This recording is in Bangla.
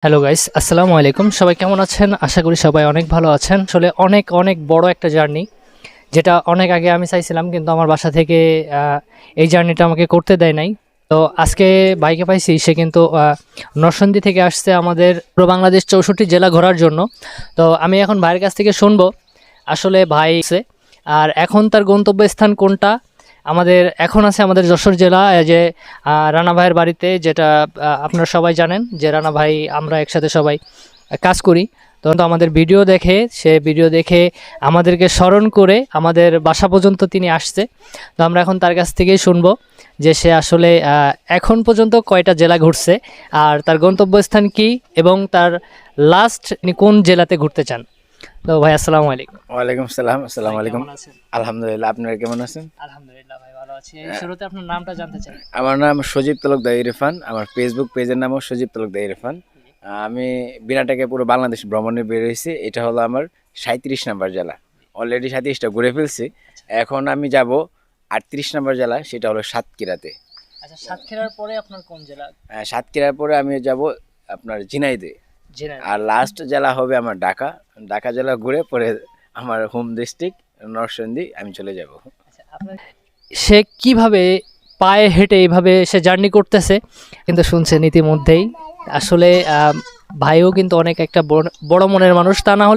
হ্যালো গাইস, আসসালামু আলাইকুম। সবাই কেমন আছেন? আশা করি সবাই অনেক ভালো আছেন। আসলে অনেক অনেক বড় একটা জার্নি, যেটা অনেক আগে আমি চাইছিলাম, কিন্তু আমার বাসা থেকে এই জার্নিটা আমাকে করতে দেয় নাই। তো আজকে বাইকে পাইছি, সে কিন্তু নরসিংদী থেকে আসছে আমাদের পুরো বাংলাদেশ 64 জেলা ঘোরার জন্য। তো আমি এখন ভাইয়ের কাছ থেকে শুনবো আসলে ভাই আর এখন তার গন্তব্যস্থান কোনটা। এখন আছে আমাদের যশোর জেলা, যে রানা ভাইয়ের বাড়িতে, যেটা আপনারা সবাই জানেন যে রানা ভাই আমরা একসাথে সবাই কাজ করি। তো আমাদের ভিডিও দেখে আমাদেরকে স্মরণ করে আমাদের বাসা পর্যন্ত তিনি আসছে। তো আমরা এখন তার কাছ থেকেই শুনবো যে সে আসলে এখন পর্যন্ত কয়টা জেলা ঘুরছে, আর তার গন্তব্যস্থান কি, এবং তার লাস্ট কোন জেলাতে ঘুরতে চান। তো ভাই, আসসালামু আলাইকুম। ওয়ালাইকুম সালাম। আসসালামু ভাই আলাইকুম। কেমন আছেন? আলহামদুলিল্লাহ, আপনারা কেমন আছেন? আলহামদুলিল্লাহ ভাই, ভালো আছি। এই শুরুতে আপনার নামটা জানতে চাই। আমার নাম সজীব তলকদার ইরফান। আমার ফেসবুক পেজের নামও সজীব তলকদার ইরফান। আমি বিনা টাকায় পুরো বাংলাদেশ ভ্রমণে বের হয়েছি। এটা হলো আমার 37 নাম্বার জেলা। অলরেডি 37টা ঘুরে ফেলছি। এখন আমি যাব 38 নাম্বার জেলা, সেটা হলো সাতক্ষীরাতে। আচ্ছা, সাতক্ষীরার পরে আপনার কোন জেলা? সাতক্ষীরার পরে আমি যাব আপনার ঝিনাইদহ। জেনারেল। আর লাস্ট জেলা হবে আমার ঢাকা। ঢাকা জেলা ঘুরে পরে আমার হোম ডিস্ট্রিক্ট নরসিংদী আমি চলে যাব। আচ্ছা, আপনার সে কিভাবে পায়ে হেঁটে এইভাবে সে জার্নি করতেছে, কিন্তু শুনছেন ইতিমধ্যেই। আসলে ভাইও কিন্তু অনেক একটা বড় বড় মনের মানুষ, তা না হলে